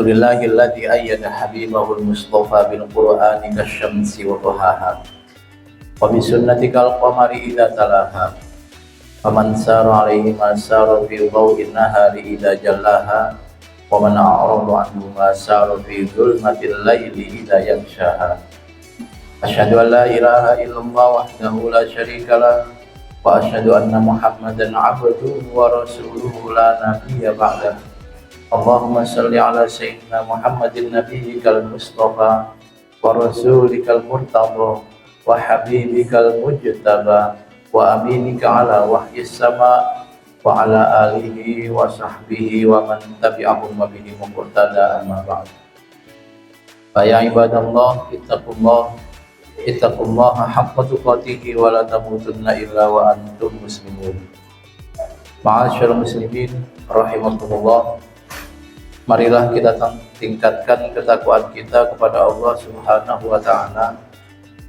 Alhamdulillahilladzi ayyada habibahul mustafa bil qur'ani kasyamsi wa duhaha wa bi sunnatikal qamari idza talaha faman sara alaihi masara fi dhaw'in nahari idza jallaha wa man a'rada anhu masara fi dhulmatil laili idza yaghshaha. Asyhadu an la ilaha illallah wahdahu la syarika lah wa asyhadu anna Muhammadan 'abduhu wa rasuluhu la nabiyya ba'dahu. Allahumma salli ala sayyidina Muhammadin nabiyyikal mustafa wa rasulikal murtada wa habibikal mujtaba wa aminika ala wahyis sama wa ala alihi wa sahbihi wa man tabi'ahum wa bihi muqtada amma ba'd. Ya ibadallah, ittaqullaha haqqa tuqatih wa la tamutunna illa wa antum muslimun. Ma'asyiral muslimin rahimakumullah. Marilah kita tingkatkan ketakwaan kita kepada Allah Subhanahu wa Ta'ala,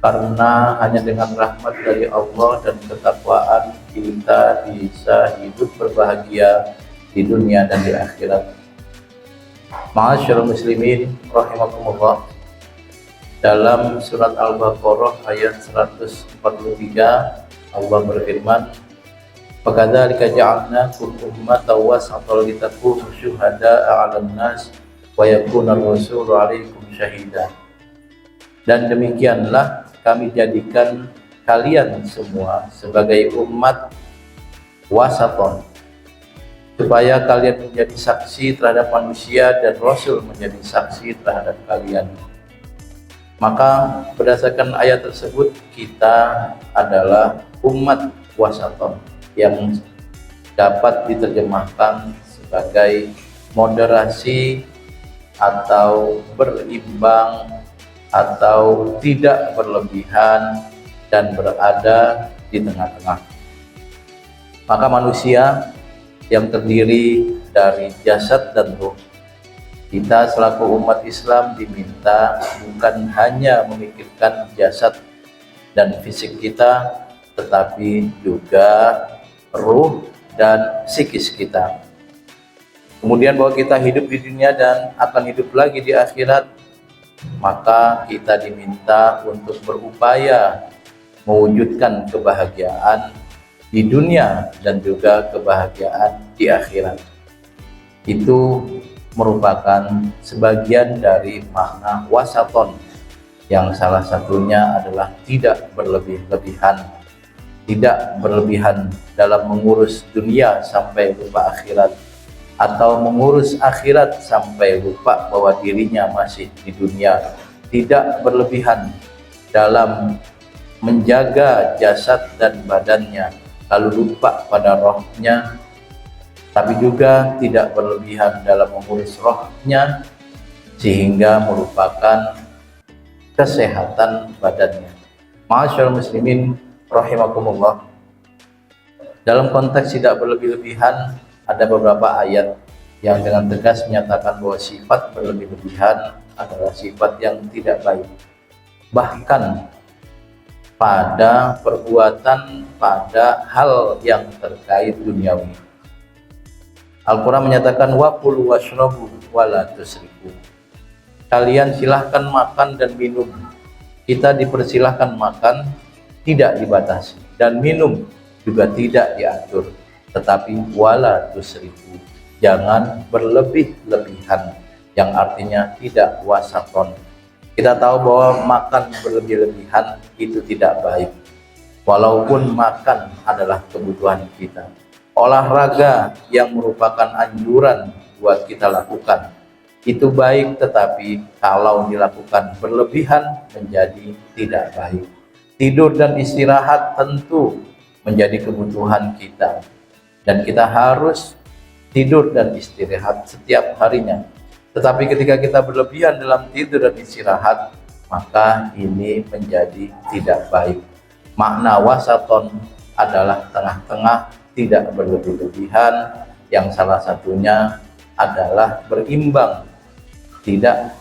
karena hanya dengan rahmat dari Allah dan ketakwaan kita bisa hidup berbahagia di dunia dan di akhirat. Ma'asyiral muslimin rahimakumullah. Dalam surat Al-Baqarah ayat 143 Allah berfirman, "Fakadzalika ja'alnakum ummatan wasatan litakunu syuhada'a 'alan nas wa yakuna ar-rasulu 'alaikum syahida." Dan demikianlah kami jadikan kalian semua sebagai umat wasaton, supaya kalian menjadi saksi terhadap manusia dan Rasul menjadi saksi terhadap kalian. Maka berdasarkan ayat tersebut, kita adalah umat wasaton, yang dapat diterjemahkan sebagai moderasi atau berimbang atau tidak berlebihan dan berada di tengah-tengah. Maka manusia yang terdiri dari jasad dan ruh, kita selaku umat Islam diminta bukan hanya memikirkan jasad dan fisik kita, tetapi juga ruh dan psikis kita. Kemudian bahwa kita hidup di dunia dan akan hidup lagi di akhirat, maka kita diminta untuk berupaya mewujudkan kebahagiaan di dunia dan juga kebahagiaan di akhirat. Itu merupakan sebagian dari makna wasaton, yang salah satunya adalah tidak berlebih-lebihan. Tidak berlebihan dalam mengurus dunia sampai lupa akhirat, atau mengurus akhirat sampai lupa bahwa dirinya masih di dunia. Tidak berlebihan dalam menjaga jasad dan badannya lalu lupa pada rohnya, tapi juga tidak berlebihan dalam mengurus rohnya sehingga melupakan kesehatan badannya. Ma'asyiral muslimin rahimakumullah. Dalam konteks tidak berlebih-lebihan, ada beberapa ayat yang dengan tegas menyatakan bahwa sifat berlebih-lebihan adalah sifat yang tidak baik, bahkan pada perbuatan, pada hal yang terkait duniawi. Al-Quran menyatakan wa kulu washrabu wa la tusrifu. Kalian silahkan makan dan minum. Kita dipersilahkan makan, tidak dibatasi, dan minum juga tidak diatur, tetapi wala tusrifu, jangan berlebih-lebihan, yang artinya tidak wasaton. Kita tahu bahwa makan berlebih-lebihan itu tidak baik, walaupun makan adalah kebutuhan kita. Olahraga yang merupakan anjuran buat kita lakukan itu baik, tetapi kalau dilakukan berlebihan menjadi tidak baik. Tidur dan istirahat tentu menjadi kebutuhan kita, dan kita harus tidur dan istirahat setiap harinya. Tetapi ketika kita berlebihan dalam tidur dan istirahat, maka ini menjadi tidak baik. Makna wasaton adalah tengah-tengah, tidak berlebih-lebihan, yang salah satunya adalah berimbang, tidak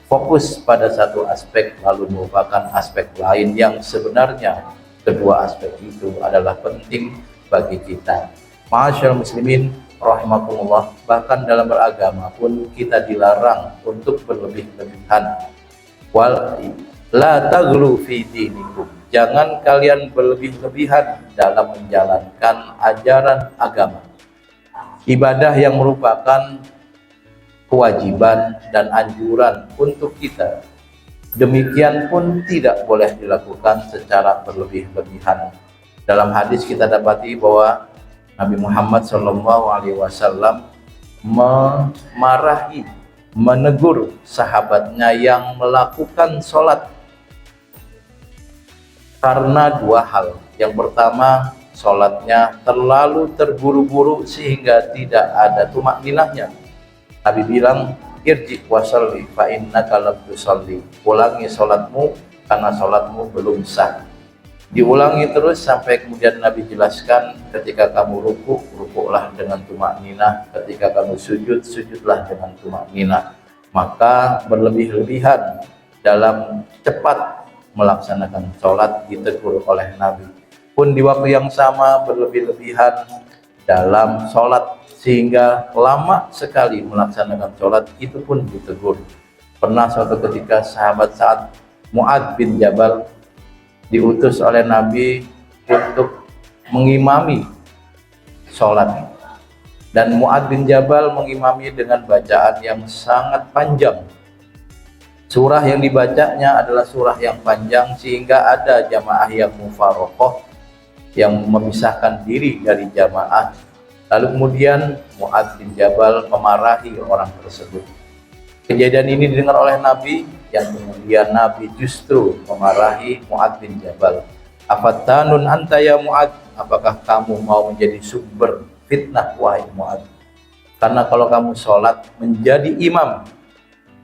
fokus pada satu aspek lalu merupakan aspek lain yang sebenarnya kedua aspek itu adalah penting bagi kita. Ma'asyiral muslimin rahimakumullah, bahkan dalam beragama pun kita dilarang untuk berlebih-lebihan. Wal la taghlu fi dinikum, jangan kalian berlebih-lebihan dalam menjalankan ajaran agama, ibadah yang merupakan kewajiban dan anjuran untuk kita. Demikian pun tidak boleh dilakukan secara berlebih-lebihan. Dalam hadis kita dapati bahwa Nabi Muhammad SAW memarahi, menegur sahabatnya yang melakukan sholat karena dua hal. Yang pertama, sholatnya terlalu terburu-buru sehingga tidak ada tumakninahnya. Nabi bilang, irji wasalli fa innaka lam tusalli, ulangi sholatmu karena sholatmu belum sah. Diulangi terus sampai kemudian Nabi jelaskan, ketika kamu ruku, rukuklah dengan tumakninah, ketika kamu sujud, sujudlah dengan tumakninah. Maka berlebih-lebihan dalam cepat melaksanakan sholat ditegur oleh Nabi. Pun di waktu yang sama berlebih-lebihan dalam sholat sehingga lama sekali melaksanakan sholat, itu pun ditegur. Pernah suatu ketika sahabat Sa'ad Mu'adz bin Jabal diutus oleh Nabi untuk mengimami sholat, dan Mu'adz bin Jabal mengimami dengan bacaan yang sangat panjang. Surah yang dibacanya adalah surah yang panjang sehingga ada jamaah yang mufaroqoh, yang memisahkan diri dari jamaah. Lalu kemudian Mu'adz bin Jabal memarahi orang tersebut. Kejadian ini didengar oleh Nabi, yang kemudian Nabi justru memarahi Mu'adz bin Jabal. Afattanun anta ya Mu'adz, apakah kamu mau menjadi sumber fitnah wahai Mu'adz? Karena kalau kamu sholat menjadi imam,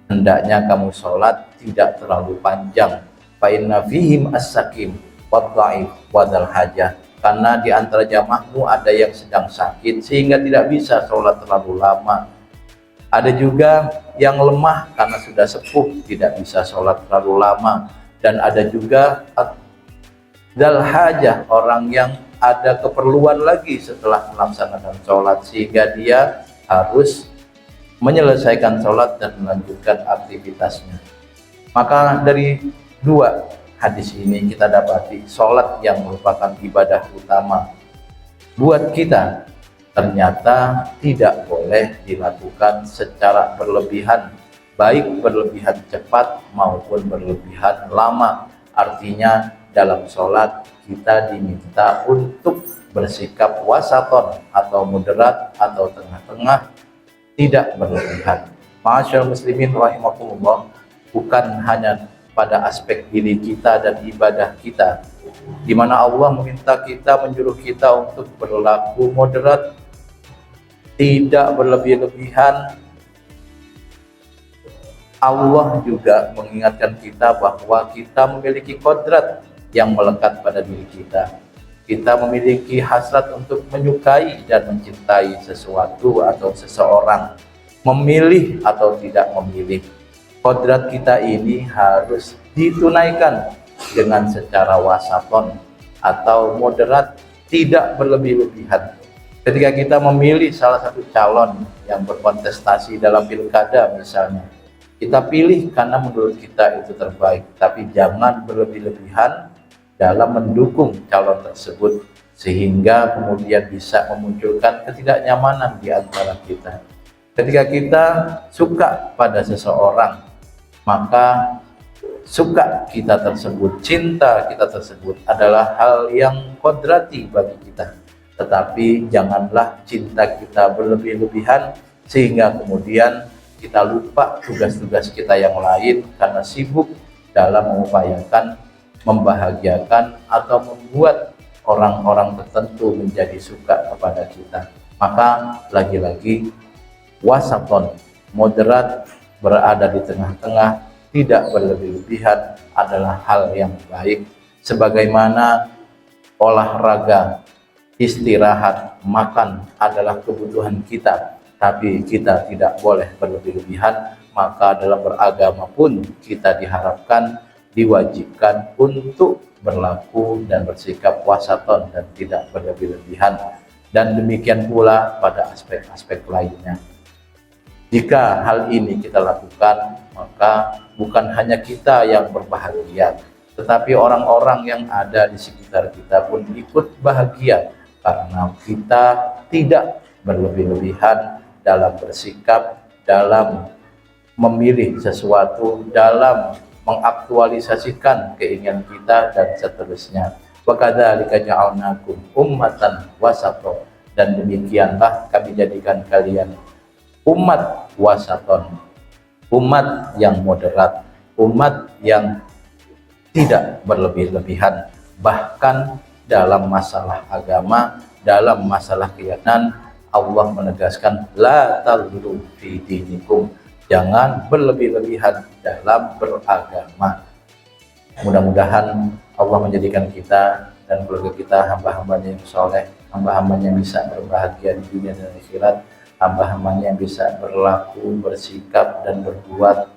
hendaknya kamu sholat tidak terlalu panjang. Fa inna fihim as-sakim wad-dha'if wadal hajah, karena di antara jamaahmu ada yang sedang sakit sehingga tidak bisa sholat terlalu lama. Ada juga yang lemah karena sudah sepuh, tidak bisa sholat terlalu lama. Dan ada juga dal hajah, orang yang ada keperluan lagi setelah melaksanakan sholat, sehingga dia harus menyelesaikan sholat dan melanjutkan aktivitasnya. Maka dari dua hadis ini kita dapati sholat yang merupakan ibadah utama buat kita ternyata tidak boleh dilakukan secara berlebihan, baik berlebihan cepat maupun berlebihan lama. Artinya dalam sholat kita diminta untuk bersikap wasaton atau moderat atau tengah-tengah, tidak berlebihan. Ma'asyiral muslimin rahimakumullah, bukan hanya pada aspek diri kita dan ibadah kita, di mana Allah meminta kita, menyuruh kita untuk berlaku moderat, tidak berlebih-lebihan. Allah juga mengingatkan kita bahwa kita memiliki kodrat yang melekat pada diri kita. Kita memiliki hasrat untuk menyukai dan mencintai sesuatu atau seseorang, memilih atau tidak memilih. Kodrat kita ini harus ditunaikan dengan secara wasaton atau moderat, tidak berlebih-lebihan. Ketika kita memilih salah satu calon yang berkontestasi dalam pilkada misalnya, kita pilih karena menurut kita itu terbaik, tapi jangan berlebih-lebihan dalam mendukung calon tersebut sehingga kemudian bisa memunculkan ketidaknyamanan di antara kita. Ketika kita suka pada seseorang, maka suka kita tersebut, cinta kita tersebut adalah hal yang kodrati bagi kita. Tetapi janganlah cinta kita berlebih-lebihan sehingga kemudian kita lupa tugas-tugas kita yang lain karena sibuk dalam mengupayakan, membahagiakan atau membuat orang-orang tertentu menjadi suka kepada kita. Maka lagi-lagi wasaton, moderat, berada di tengah-tengah, tidak berlebih-lebihan adalah hal yang baik. Sebagaimana olahraga, istirahat, makan adalah kebutuhan kita, tapi kita tidak boleh berlebih-lebihan. Maka dalam beragama pun kita diharapkan, diwajibkan untuk berlaku dan bersikap wasaton dan tidak berlebih-lebihan. dan demikian pula pada aspek-aspek lainnya. Jika hal ini kita lakukan, maka bukan hanya kita yang berbahagia, tetapi orang-orang yang ada di sekitar kita pun ikut bahagia, karena kita tidak berlebih-lebihan dalam bersikap, dalam memilih sesuatu, dalam mengaktualisasikan keinginan kita, dan seterusnya. Wa kadzalika ja'alnakum ummatan wasata, dan demikianlah kami jadikan kalian umat wasaton, umat yang moderat, umat yang tidak berlebih-lebihan, bahkan dalam masalah agama, dalam masalah keyakinan. Allah menegaskan la taghlu fi dinikum, jangan berlebih-lebihan dalam beragama. Mudah-mudahan Allah menjadikan kita dan keluarga kita hamba-hambanya yang soleh, hamba-hambanya yang bisa berbahagia di dunia dan akhirat, hamba-hambanya yang bisa berlaku, bersikap, dan berbuat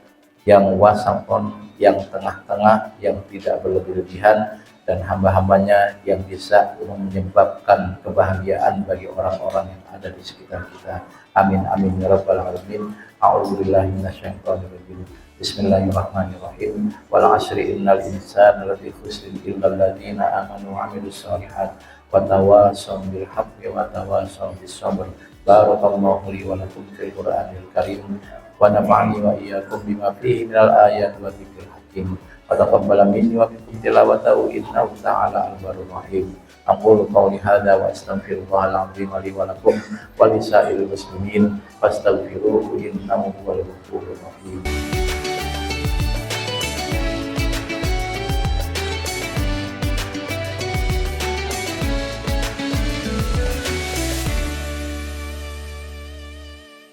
yang wasatun, yang tengah-tengah, yang tidak berlebih-lebihan, dan hamba-hambanya yang bisa menyebabkan kebahagiaan bagi orang-orang yang ada di sekitar kita. Amin amin ya rabbal alamin. A'udzubillahi minasyaitonir rajim. Bismillahirrahmanirrahim. Wal 'asri innal insana lafi khusrin illa alladziina aamanu wa 'amilus shalihaati wa tawassaw bil haqqi wa tawassaw bis sabr. Barakallahu li wa lakum fil Qur'anil karim wa nafa'ani wa iyyakum bima fihi minal ayati wa dzikril hakim. Wa taqabbala minni wa minkum tilawatahu innahu ta'ala al-barrul rahim. Aqulu qawli hadza wa astaghfirullahal azim li wa lakum wa lisa'iril muslimin fastaghfiruhu innahu huwal ghafurur rahim.